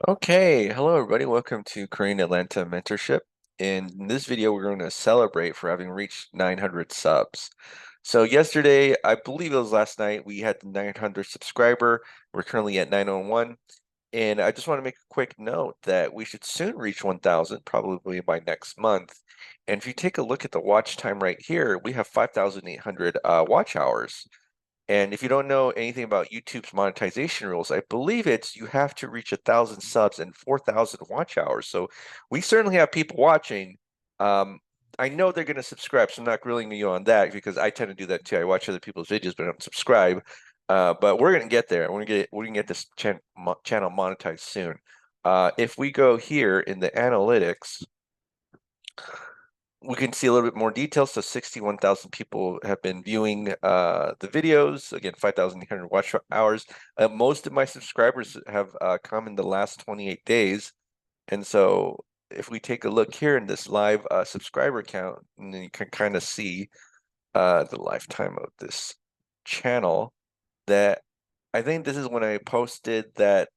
Okay, hello everybody. Welcome to Korean Atlanta Mentorship. In this video, we're going to celebrate for having reached 900 subs. So yesterday, I believe it was last night, we had the 900 subscriber. We're currently at 901. And I just want to make a quick note that we should soon reach 1,000, probably by next month. And if you take a look at the watch time right here, we have 5,800 watch hours. And if you don't know anything about YouTube's monetization rules, I believe it's you have to reach 1,000 subs and 4,000 watch hours. So we certainly have people watching. Um, I know they're going to subscribe, so I'm not grilling you on that because I tend to do that too. I watch other people's videos, but I don't subscribe. But we're going to get there. We're going to get this channel monetized soon. If we go here in the analytics, we can see a little bit more detail. So 61,000 people have been viewing the videos. Again, 5,800 watch hours. Most of my subscribers have come in the last 28 days. And so if we take a look here in this live subscriber count, and then you can kind of see the lifetime of this channel, that I think this is when I posted that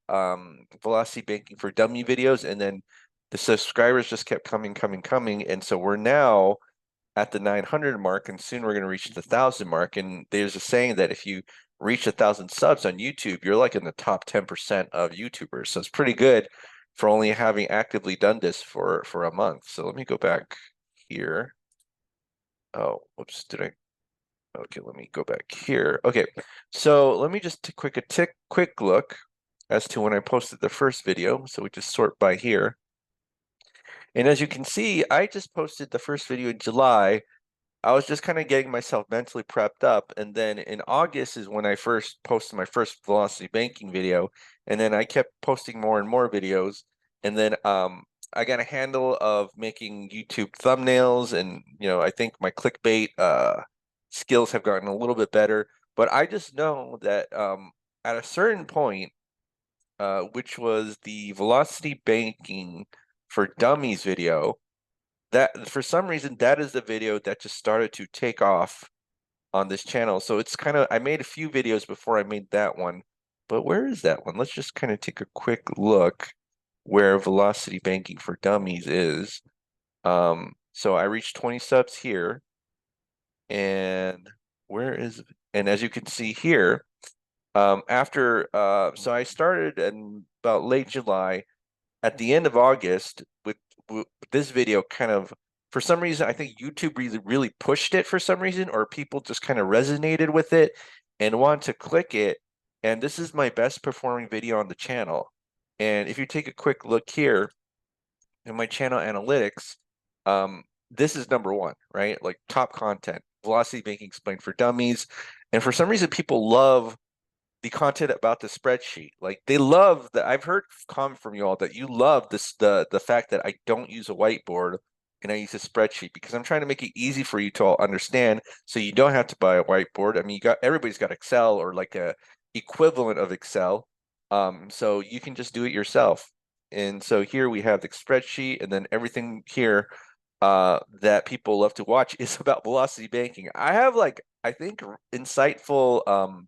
Velocity Banking for Dummy videos, and then the subscribers just kept coming, and so we're now at the 900 mark, and soon we're going to reach the 1,000 mark. And there's a saying that if you reach 1,000 subs on YouTube, you're like in the top 10% of YouTubers. So it's pretty good for only having actively done this for a month. So let me go back here. Oh, whoops, did I? Okay, let me go back here. Okay, so let me just take quick look as to when I posted the first video. So we just sort by here. And as you can see, I just posted the first video in July. I was just kind of getting myself mentally prepped up. And then in August is when I first posted my first Velocity Banking video. And then I kept posting more and more videos. And then I got a handle of making YouTube thumbnails. And, I think my clickbait skills have gotten a little bit better. But I just know that at a certain point, which was the Velocity Banking for Dummies video, that for some reason that is the video that just started to take off on this channel. So it's kind of, I made a few videos before I made that one, but where is that one? Let's just kind of take a quick look where Velocity Banking for Dummies is. So I reached 20 subs here, and where is, and as you can see here, so I started in about late July. At the end of August, with this video, kind of, for some reason, I think YouTube really pushed it for some reason, or people just kind of resonated with it and want to click it. And this is my best performing video on the channel. And if you take a quick look here in my channel analytics, this is number one, right? Like top content, Velocity Banking Explained for Dummies. And for some reason, people love the content about the spreadsheet. Like they love that. I've heard comment from you all that you love the fact that I don't use a whiteboard and I use a spreadsheet because I'm trying to make it easy for you to all understand, so you don't have to buy a whiteboard. I mean, everybody's got Excel or like a equivalent of Excel, so you can just do it yourself. And so here we have the spreadsheet, and then everything here that people love to watch is about velocity banking. I have, like, I think, insightful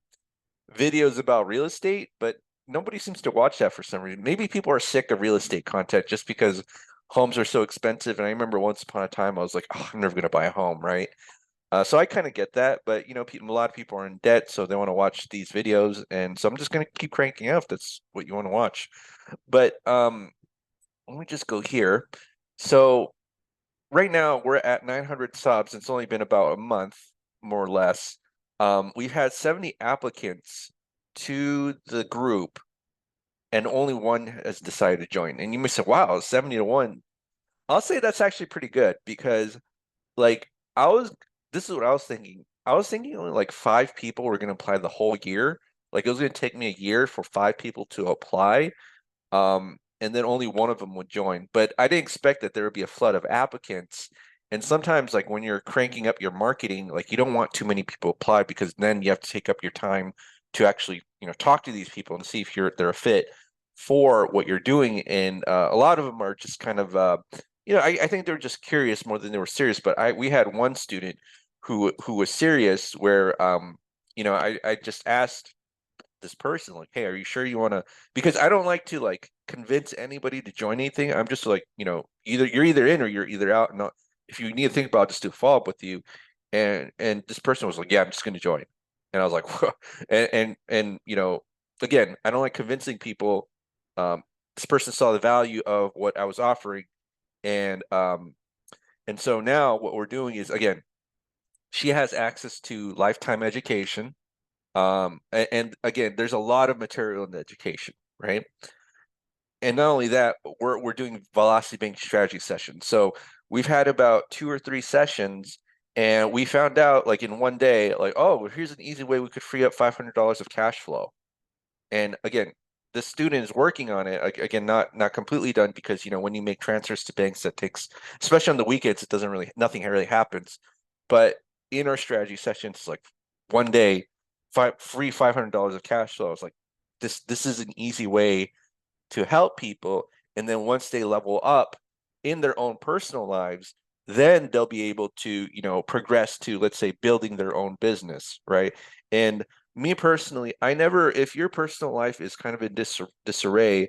videos about real estate, but nobody seems to watch that for some reason. Maybe people are sick of real estate content just because homes are so expensive. And I remember once upon a time I was like, oh, I'm never going to buy a home, right? So I kind of get that, but a lot of people are in debt, so they want to watch these videos, and so I'm just going to keep cranking out if that's what you want to watch. But let me just go here. So right now we're at 900 subs. It's only been about a month, more or less. We've had 70 applicants to the group, and only one has decided to join. And you may say, wow, 70 to 1. I'll say that's actually pretty good because, like, this is what I was thinking. I was thinking only like 5 people were going to apply the whole year. Like, it was going to take me a year for 5 people to apply. And then only one of them would join. But I didn't expect that there would be a flood of applicants. And sometimes, like, when you're cranking up your marketing, like, you don't want too many people apply because then you have to take up your time to actually, talk to these people and see if they're a fit for what you're doing. And a lot of them are just kind of, I think they're just curious more than they were serious. But we had one student who was serious where, I just asked this person, like, hey, are you sure you want to? Because I don't like to like convince anybody to join anything. I'm just like, either you're either in or you're either out. And if you need to think about it, just to follow up with you. And this person was like, yeah, I'm just going to join. And I was like, whoa. And again, I don't like convincing people. This person saw the value of what I was offering, and so now what we're doing is, again, she has access to lifetime education. And again, there's a lot of material in education, right? And not only that, we're doing velocity bank strategy sessions. So we've had about 2 or 3 sessions, and we found out like in one day, like, oh, well, here's an easy way we could free up $500 of cash flow. And again, the student is working on it. Again, not completely done, because when you make transfers to banks, that takes, especially on the weekends, it doesn't really, nothing really happens. But in our strategy sessions, like one day, free $500 of cash flow. I was like, this is an easy way to help people. And then once they level up in their own personal lives, then they'll be able to, progress to, let's say, building their own business, right? And me personally, if your personal life is kind of in disarray,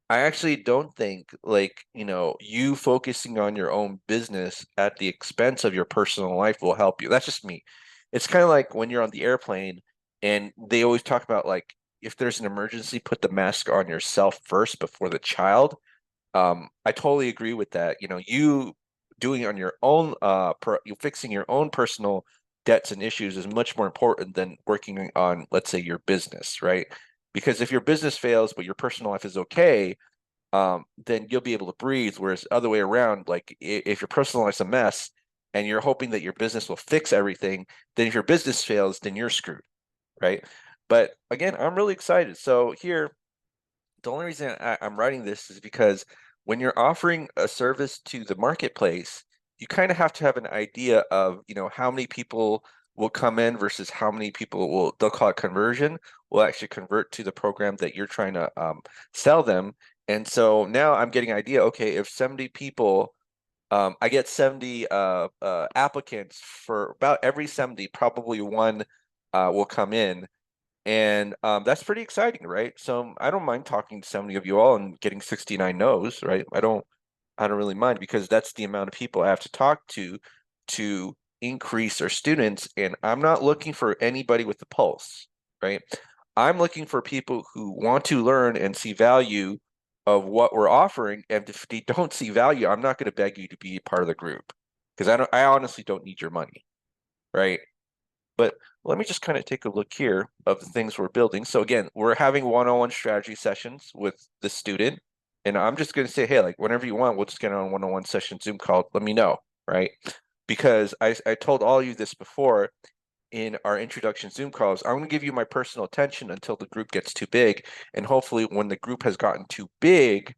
I actually don't think, like, you focusing on your own business at the expense of your personal life will help you. That's just me. It's kind of like when you're on the airplane and they always talk about, like, if there's an emergency, put the mask on yourself first before the child. I totally agree with that. You doing it on your own, you fixing your own personal debts and issues is much more important than working on, let's say, your business, right? Because if your business fails but your personal life is okay, then you'll be able to breathe. Whereas other way around, like if your personal life's a mess and you're hoping that your business will fix everything, then if your business fails, then you're screwed, right? But again, I'm really excited. So here, the only reason I'm writing this is because when you're offering a service to the marketplace, you kind of have to have an idea of, how many people will come in versus how many people they'll call it conversion, will actually convert to the program that you're trying to sell them. And so now I'm getting an idea, okay, if 70 people, I get 70 applicants, for about every 70, probably one will come in. And that's pretty exciting, right? So I don't mind talking to 70 of you all and getting 69 no's, right? I don't really mind, because that's the amount of people I have to talk to increase our students. And I'm not looking for anybody with the pulse, right? I'm looking for people who want to learn and see value of what we're offering. And if they don't see value, I'm not going to beg you to be a part of the group, because I honestly don't need your money, right? But let me just kind of take a look here of the things we're building. So again, we're having one-on-one strategy sessions with the student. And I'm just going to say, hey, like, whenever you want, we'll just get on a one-on-one session Zoom call. Let me know, right? Because I told all you this before in our introduction Zoom calls. I'm going to give you my personal attention until the group gets too big. And hopefully when the group has gotten too big,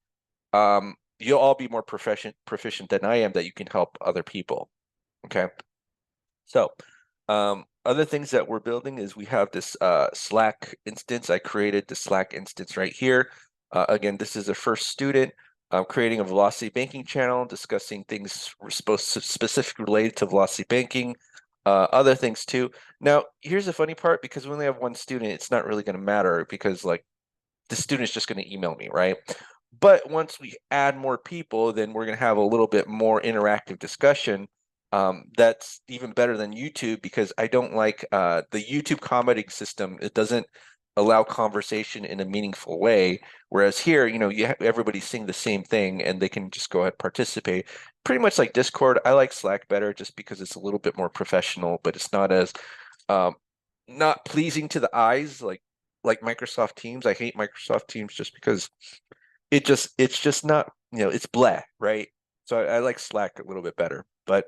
you'll all be more proficient than I am, that you can help other people. Okay. So other things that we're building is we have this Slack instance. I created the Slack instance right here. Again, this is a first student. I'm creating a velocity banking channel, discussing things specifically related to velocity banking, other things too. Now, here's the funny part, because we only have one student, it's not really going to matter, because like the student's just going to email me, right? But once we add more people, then we're going to have a little bit more interactive discussion. That's even better than YouTube, because I don't like the YouTube commenting system. It doesn't allow conversation in a meaningful way. Whereas here, everybody's saying the same thing and they can just go ahead and participate. Pretty much like Discord. I like Slack better just because it's a little bit more professional, but it's not as not pleasing to the eyes like Microsoft Teams. I hate Microsoft Teams just because it's just not, it's blah, right? So I like Slack a little bit better. But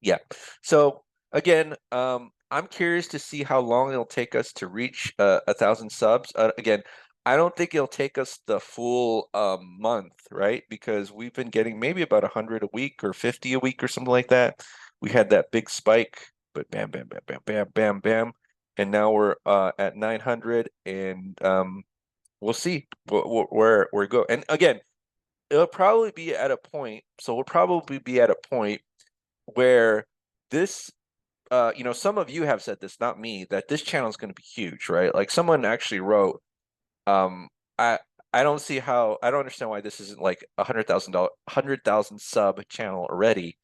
yeah. So again, I'm curious to see how long it'll take us to reach 1,000 subs. Again, I don't think it'll take us the full month, right? Because we've been getting maybe about 100 a week or 50 a week or something like that. We had that big spike, but bam, bam, bam, bam, bam, bam, bam, and now we're at 900, and we'll see where we go. And again, it'll probably be at a point. So we'll probably be at a point where this you know, some of you have said this, not me, that this channel is going to be huge, right? Like someone actually wrote, um, I I don't see how, I don't understand why this isn't like $100,000 sub channel already.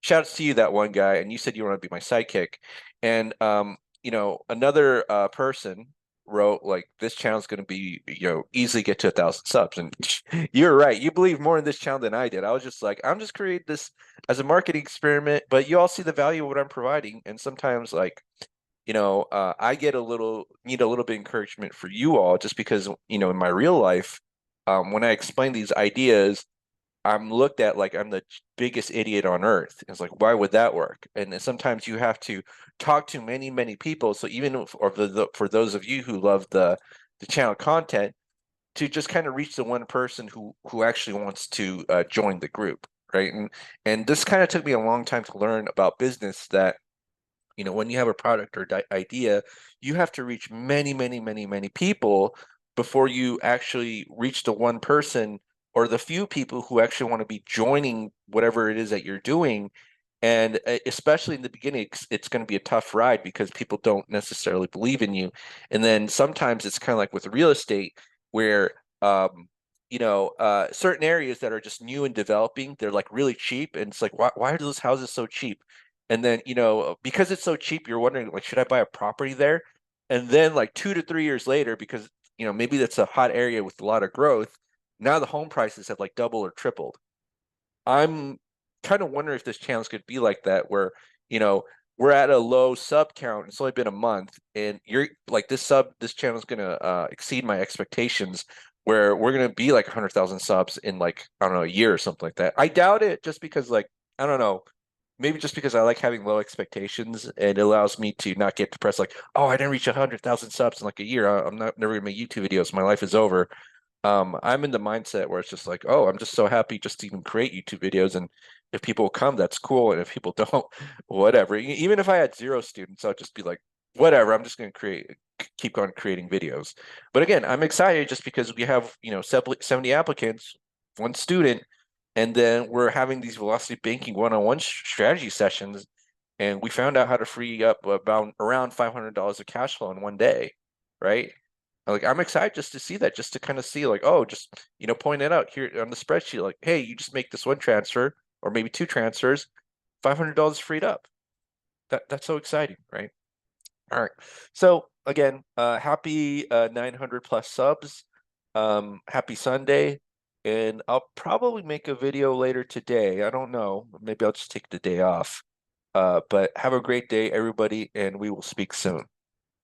Shouts to you, that one guy, and you said you want to be my sidekick. And you know, another person wrote like this channel's going to be, you know, easily get to 1,000 subs. And you're right, you believe more in this channel than I did. I was just like, I'm just creating this as a marketing experiment, but you all see the value of what I'm providing. And sometimes like, you know, I get a little, need a little bit of encouragement for you all, just because, you know, in my real life, when I explain these ideas, I'm looked at like I'm the biggest idiot on earth. It's like, why would that work? And then sometimes you have to talk to many, many people. So even if, or for those of you who love the channel content, to just kind of reach the one person who actually wants to join the group, right? And this kind of took me a long time to learn about business, that you know, when you have a product or idea, you have to reach many, many, many, many people before you actually reach the one person or the few people who actually want to be joining whatever it is that you're doing. And especially in the beginning, it's going to be a tough ride because people don't necessarily believe in you. And then sometimes it's kind of like with real estate, where you know, certain areas that are just new and developing, they're like really cheap, and it's like, why are those houses so cheap? And then, you know, because it's so cheap, you're wondering, like, should I buy a property there? And then, like 2 to 3 years later, because, you know, maybe that's a hot area with a lot of growth, now the home prices have like doubled or tripled. I'm kind of wondering if this channel could be like that, where, you know, we're at a low sub count. It's only been a month, and you're like, this channel is gonna exceed my expectations, where we're gonna be like 100,000 subs in like, I don't know, a year or something like that. I doubt it, just because like, I don't know, maybe just because I like having low expectations, and it allows me to not get depressed. Like, oh, I didn't reach 100,000 subs in like a year. I'm not never gonna make YouTube videos. My life is over. I'm in the mindset where it's just like, oh, I'm just so happy just to even create YouTube videos, and if people come, that's cool, and if people don't, whatever. Even if I had 0 students, I'd just be like, whatever. I'm just gonna keep on creating videos. But again, I'm excited just because we have, you know, 70 applicants, 1 student, and then we're having these velocity banking one-on-one strategy sessions, and we found out how to free up about around $500 of cash flow in one day, right? Like, I'm excited just to see that, just to kind of see like, oh, just, you know, point it out here on the spreadsheet, like, hey, you just make this one transfer or maybe 2 transfers, $500 freed up. That's so exciting, right? All right. So again, happy 900 plus subs. Happy Sunday. And I'll probably make a video later today. I don't know. Maybe I'll just take the day off. But have a great day, everybody, and we will speak soon.